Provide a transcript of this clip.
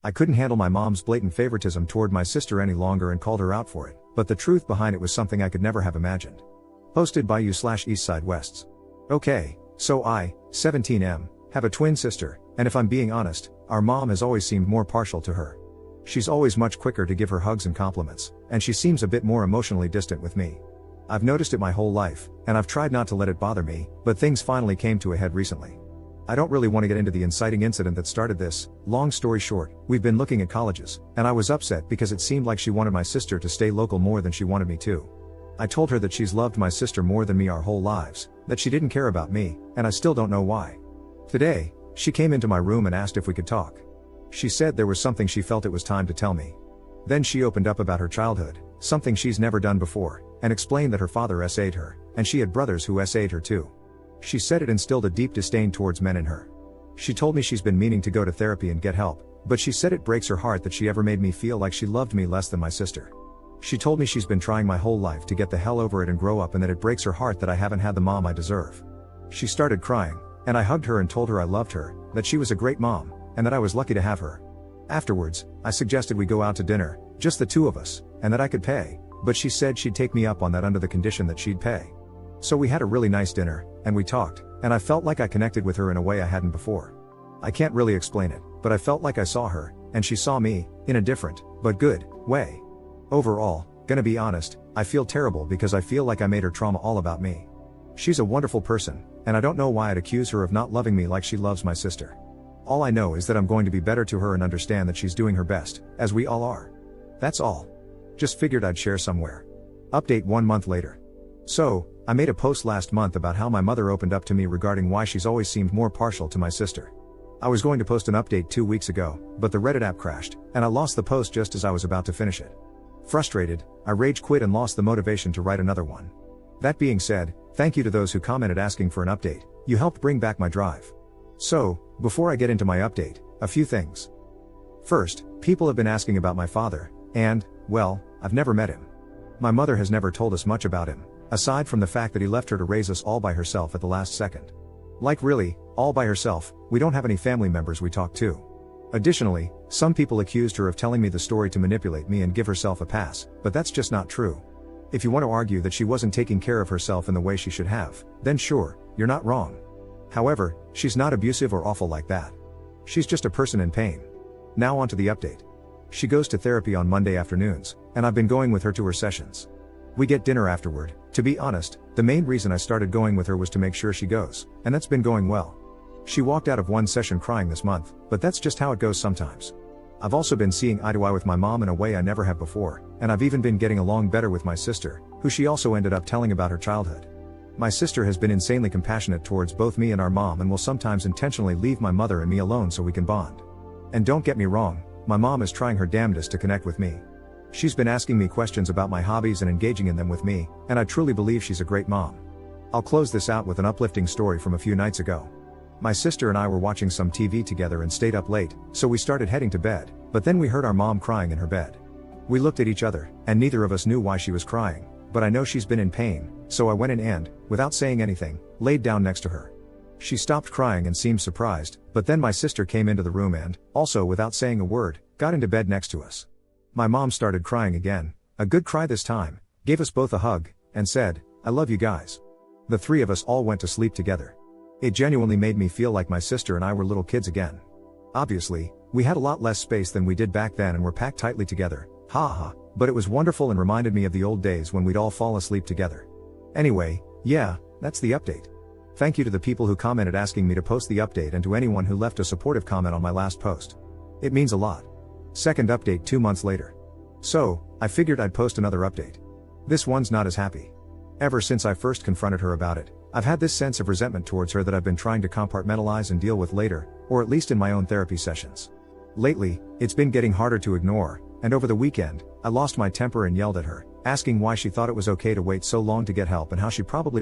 I couldn't handle my mom's blatant favoritism toward my sister any longer and called her out for it, but the truth behind it was something I could never have imagined. Posted by you/Eastsidewests. Okay, so I, 17M, have a twin sister, and if I'm being honest, our mom has always seemed more partial to her. She's always much quicker to give her hugs and compliments, and she seems a bit more emotionally distant with me. I've noticed it my whole life, and I've tried not to let it bother me, but things finally came to a head recently. I don't really want to get into the inciting incident that started this. Long story short, we've been looking at colleges, and I was upset because it seemed like she wanted my sister to stay local more than she wanted me to. I told her that she's loved my sister more than me our whole lives, that she didn't care about me, and I still don't know why. Today, she came into my room and asked if we could talk. She said there was something she felt it was time to tell me. Then she opened up about her childhood, something she's never done before, and explained that her father SA'd her, and she had brothers who SA'd her too. She said it instilled a deep disdain towards men in her. She told me she's been meaning to go to therapy and get help, but she said it breaks her heart that she ever made me feel like she loved me less than my sister. She told me she's been trying my whole life to get the hell over it and grow up, and that it breaks her heart that I haven't had the mom I deserve. She started crying, and I hugged her and told her I loved her, that she was a great mom, and that I was lucky to have her. Afterwards, I suggested we go out to dinner, just the two of us, and that I could pay, but she said she'd take me up on that under the condition that she'd pay. So we had a really nice dinner, and we talked, and I felt like I connected with her in a way I hadn't before. I can't really explain it, but I felt like I saw her, and she saw me, in a different, but good, way. Overall, gonna be honest, I feel terrible because I feel like I made her trauma all about me. She's a wonderful person, and I don't know why I'd accuse her of not loving me like she loves my sister. All I know is that I'm going to be better to her and understand that she's doing her best, as we all are. That's all. Just figured I'd share somewhere. Update 1 month later. So, I made a post last month about how my mother opened up to me regarding why she's always seemed more partial to my sister. I was going to post an update 2 weeks ago, but the Reddit app crashed, and I lost the post just as I was about to finish it. Frustrated, I rage quit and lost the motivation to write another one. That being said, thank you to those who commented asking for an update. You helped bring back my drive. So, before I get into my update, a few things. First, people have been asking about my father, and, well, I've never met him. My mother has never told us much about him, aside from the fact that he left her to raise us all by herself at the last second. Like really, all by herself. We don't have any family members we talk to. Additionally, some people accused her of telling me the story to manipulate me and give herself a pass, but that's just not true. If you want to argue that she wasn't taking care of herself in the way she should have, then sure, you're not wrong. However, she's not abusive or awful like that. She's just a person in pain. Now on to the update. She goes to therapy on Monday afternoons, and I've been going with her to her sessions. We get dinner afterward. To be honest, the main reason I started going with her was to make sure she goes, and that's been going well. She walked out of one session crying this month, but that's just how it goes sometimes. I've also been seeing eye to eye with my mom in a way I never have before, and I've even been getting along better with my sister, who she also ended up telling about her childhood. My sister has been insanely compassionate towards both me and our mom and will sometimes intentionally leave my mother and me alone so we can bond. And don't get me wrong, my mom is trying her damnedest to connect with me. She's been asking me questions about my hobbies and engaging in them with me, and I truly believe she's a great mom. I'll close this out with an uplifting story from a few nights ago. My sister and I were watching some TV together and stayed up late, so we started heading to bed, but then we heard our mom crying in her bed. We looked at each other, and neither of us knew why she was crying, but I know she's been in pain, so I went in and, without saying anything, laid down next to her. She stopped crying and seemed surprised, but then my sister came into the room and, also without saying a word, got into bed next to us. My mom started crying again, a good cry this time, gave us both a hug, and said, "I love you guys." The three of us all went to sleep together. It genuinely made me feel like my sister and I were little kids again. Obviously, we had a lot less space than we did back then and were packed tightly together, but it was wonderful and reminded me of the old days when we'd all fall asleep together. Anyway, yeah, that's the update. Thank you to the people who commented asking me to post the update and to anyone who left a supportive comment on my last post. It means a lot. Second update 2 months later. So, I figured I'd post another update. This one's not as happy. Ever since I first confronted her about it, I've had this sense of resentment towards her that I've been trying to compartmentalize and deal with later, or at least in my own therapy sessions. Lately, it's been getting harder to ignore, and over the weekend, I lost my temper and yelled at her, asking why she thought it was okay to wait so long to get help and how she probably